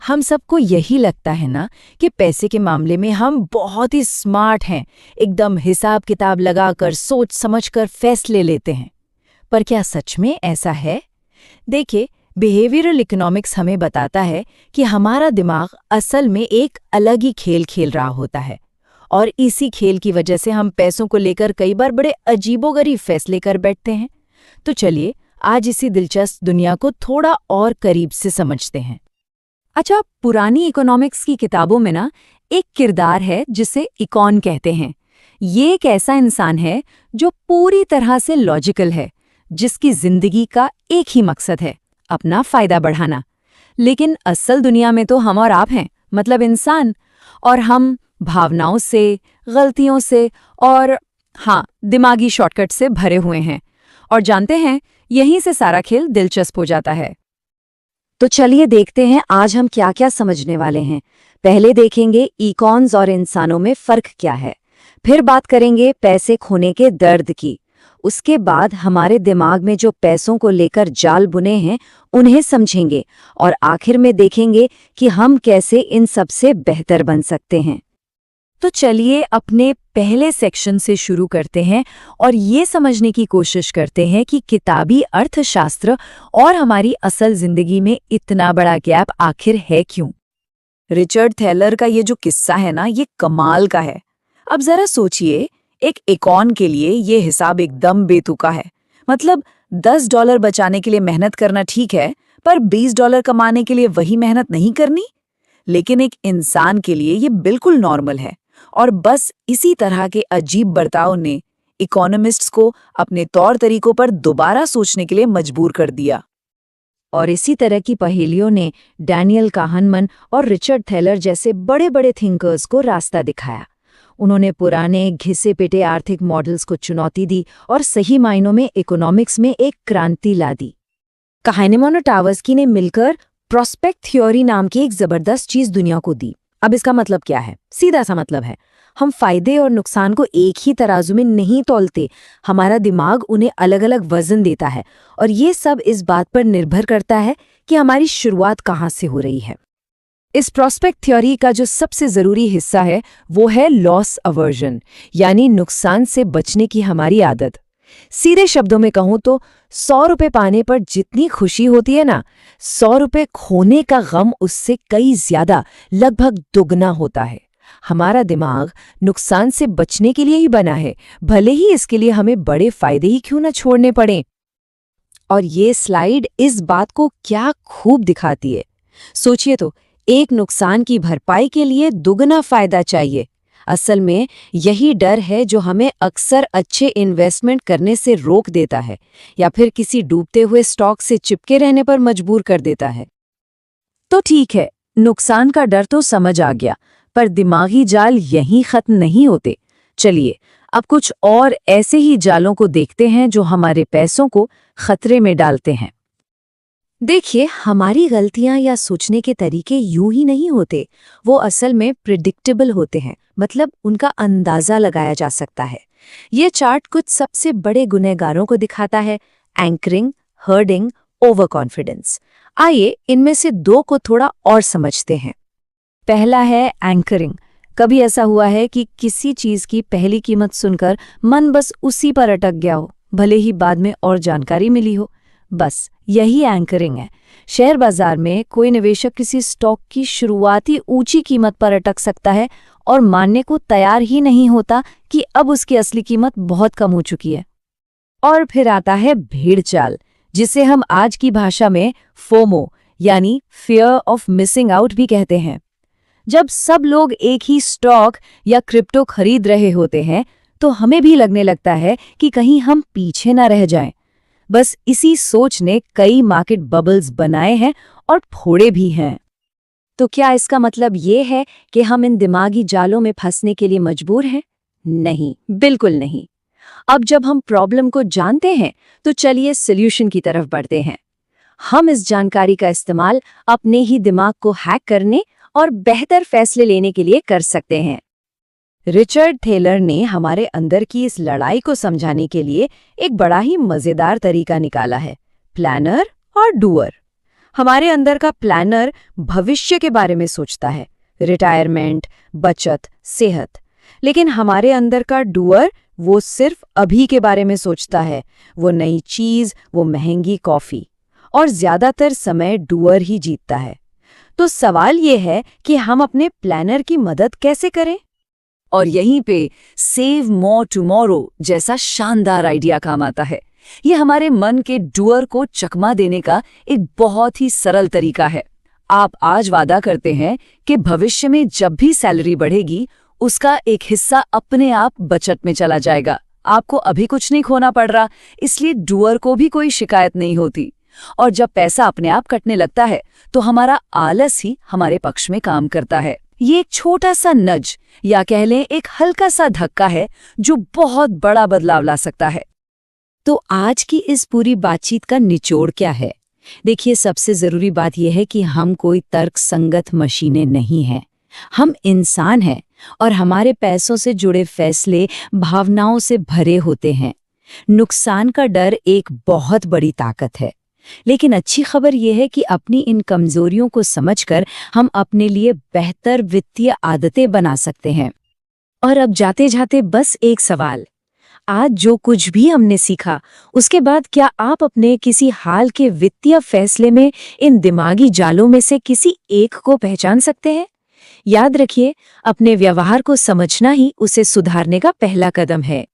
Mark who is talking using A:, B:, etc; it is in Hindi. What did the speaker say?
A: हम सबको यही लगता है ना कि पैसे के मामले में हम बहुत ही स्मार्ट हैं, एकदम हिसाब किताब लगाकर सोच समझकर फैसले लेते हैं। पर क्या सच में ऐसा है? देखिए, बिहेवियरल इकोनॉमिक्स हमें बताता है कि हमारा दिमाग असल में एक अलग ही खेल खेल रहा होता है, और इसी खेल की वजह से हम पैसों को लेकर कई बार बड़े अजीबोगरीब फैसले कर बैठते हैं। तो चलिए आज इसी दिलचस्प दुनिया को थोड़ा और करीब से समझते हैं।
B: अच्छा, पुरानी इकोनॉमिक्स की किताबों में ना एक किरदार है जिसे इकॉन कहते हैं। ये एक ऐसा इंसान है जो पूरी तरह से लॉजिकल है, जिसकी जिंदगी का एक ही मकसद है, अपना फायदा बढ़ाना। लेकिन असल दुनिया में तो हम और आप हैं, मतलब इंसान, और हम भावनाओं से, गलतियों से और दिमागी शॉर्टकट से भरे हुए हैं। और जानते हैं, यहीं से सारा खेल दिलचस्प हो जाता है। तो चलिए देखते हैं आज हम क्या क्या समझने वाले हैं। पहले देखेंगे इकॉन्स और इंसानों में फर्क क्या है, फिर बात करेंगे पैसे खोने के दर्द की, उसके बाद हमारे दिमाग में जो पैसों को लेकर जाल बुने हैं उन्हें समझेंगे, और आखिर में देखेंगे कि हम कैसे इन सब से बेहतर बन सकते हैं। तो चलिए अपने पहले सेक्शन से शुरू करते हैं और ये समझने की कोशिश करते हैं कि किताबी अर्थशास्त्र और हमारी असल जिंदगी में इतना बड़ा गैप आखिर है क्यों।
A: रिचर्ड थैलर का ये जो किस्सा है ना, ये कमाल का है। अब जरा सोचिए, एक इकॉन के लिए ये हिसाब एकदम बेतुका है। मतलब $10 बचाने के लिए मेहनत करना ठीक है, पर $20 कमाने के लिए वही मेहनत नहीं करनी। लेकिन एक इंसान के लिए ये बिल्कुल नॉर्मल है, और बस इसी तरह के अजीब बर्ताव ने इकोनॉमिस्ट्स को अपने तौर तरीकों पर दोबारा सोचने के लिए मजबूर कर दिया।
B: और इसी तरह की पहेलियों ने डैनियल काहनमन और रिचर्ड थैलर जैसे बड़े बड़े थिंकर्स को रास्ता दिखाया। उन्होंने पुराने घिसे पिटे आर्थिक मॉडल्स को चुनौती दी और सही मायनों में इकोनॉमिक्स में एक क्रांति ला दी। काहनेमन और टावर्स्की ने मिलकर प्रोस्पेक्ट थ्योरी नाम की एक जबरदस्त चीज दुनिया को दी। अब इसका मतलब क्या है? सीधा सा मतलब है, हम फायदे और नुकसान को एक ही तराजू में नहीं तौलते। हमारा दिमाग उन्हें अलग अलग वजन देता है, और ये सब इस बात पर निर्भर करता है कि हमारी शुरुआत कहाँ से हो रही है। इस प्रोस्पेक्ट थ्योरी का जो सबसे जरूरी हिस्सा है वो है लॉस अवर्जन, यानी नुकसान से बचने की हमारी आदत। सीधे शब्दों में कहूं तो 100 रुपए पाने पर जितनी खुशी होती है ना, 100 रुपए खोने का गम उससे कई ज्यादा, लगभग दुगना होता है। हमारा दिमाग नुकसान से बचने के लिए ही बना है, भले ही इसके लिए हमें बड़े फायदे ही क्यों न छोड़ने पड़े। और ये स्लाइड इस बात को क्या खूब दिखाती है। सोचिए तो, एक नुकसान की भरपाई के लिए दुगना फायदा चाहिए। असल में यही डर है जो हमें अक्सर अच्छे इन्वेस्टमेंट करने से रोक देता है, या फिर किसी डूबते हुए स्टॉक से चिपके रहने पर मजबूर कर देता है। तो ठीक है, नुकसान का डर तो समझ आ गया, पर दिमागी जाल यहीं खत्म नहीं होते। चलिए अब कुछ और ऐसे ही जालों को देखते हैं जो हमारे पैसों को खतरे में डालते हैं। देखिए, हमारी गलतियां या सोचने के तरीके यूं ही नहीं होते, वो असल में प्रिडिक्टेबल होते हैं, मतलब उनका अंदाजा लगाया जा सकता है। ये चार्ट कुछ सबसे बड़े गुनहगारों को दिखाता है: एंकरिंग, हर्डिंग, ओवर कॉन्फिडेंस। आइए इनमें से दो को थोड़ा और समझते हैं। पहला है एंकरिंग। कभी ऐसा हुआ है कि किसी चीज की पहली कीमत सुनकर मन बस उसी पर अटक गया हो, भले ही बाद में और जानकारी मिली हो? बस यही एंकरिंग है। शेयर बाजार में कोई निवेशक किसी स्टॉक की शुरुआती ऊंची कीमत पर अटक सकता है और मानने को तैयार ही नहीं होता कि अब उसकी असली कीमत बहुत कम हो चुकी है। और फिर आता है भीड़ चाल, जिसे हम आज की भाषा में फोमो यानी फियर ऑफ मिसिंग आउट भी कहते हैं। जब सब लोग एक ही स्टॉक या क्रिप्टो खरीद रहे होते हैं तो हमें भी लगने लगता है कि कहीं हम पीछे न रह जाएं। बस इसी सोच ने कई मार्केट बबल्स बनाए हैं और फोड़े भी हैं। तो क्या इसका मतलब ये है कि हम इन दिमागी जालों में फंसने के लिए मजबूर हैं? नहीं, बिल्कुल नहीं। अब जब हम प्रॉब्लम को जानते हैं तो चलिए सॉल्यूशन की तरफ बढ़ते हैं। हम इस जानकारी का इस्तेमाल अपने ही दिमाग को हैक करने और बेहतर फैसले लेने के लिए कर सकते हैं। रिचर्ड थैलर ने हमारे अंदर की इस लड़ाई को समझाने के लिए एक बड़ा ही मजेदार तरीका निकाला है: प्लानर और डूअर। हमारे अंदर का प्लानर भविष्य के बारे में सोचता है, रिटायरमेंट, बचत, सेहत। लेकिन हमारे अंदर का डूअर वो सिर्फ अभी के बारे में सोचता है, वो नई चीज, वो महंगी कॉफी। और ज्यादातर समय डूअर ही जीतता है। तो सवाल ये है कि हम अपने प्लानर की मदद कैसे करें?
A: और यहीं पे सेव मोर टुमारो जैसा शानदार आइडिया काम आता है। ये हमारे मन के डूअर को चकमा देने का एक बहुत ही सरल तरीका है। आप आज वादा करते हैं कि भविष्य में जब भी सैलरी बढ़ेगी, उसका एक हिस्सा अपने आप बचत में चला जाएगा। आपको अभी कुछ नहीं खोना पड़ रहा, इसलिए डूअर को भी कोई शिकायत नहीं होती। और जब पैसा अपने आप कटने लगता है, तो हमारा आलस ही हमारे पक्ष में काम करता है। ये एक छोटा सा नज या कह लें एक हल्का सा धक्का है जो बहुत बड़ा बदलाव ला सकता है।
B: तो आज की इस पूरी बातचीत का निचोड़ क्या है? देखिए, सबसे जरूरी बात यह है कि हम कोई तर्कसंगत मशीनें नहीं हैं। हम इंसान हैं और हमारे पैसों से जुड़े फैसले भावनाओं से भरे होते हैं। नुकसान का डर एक बहुत बड़ी ताकत है। लेकिन अच्छी खबर यह है कि अपनी इन कमजोरियों को समझकर हम अपने लिए बेहतर वित्तीय आदतें बना सकते हैं। और अब जाते जाते बस एक सवाल, आज जो कुछ भी हमने सीखा, उसके बाद क्या आप अपने किसी हाल के वित्तीय फैसले में इन दिमागी जालों में से किसी एक को पहचान सकते हैं? याद रखिए, अपने व्यवहार को समझना ही उसे सुधारने का पहला कदम है।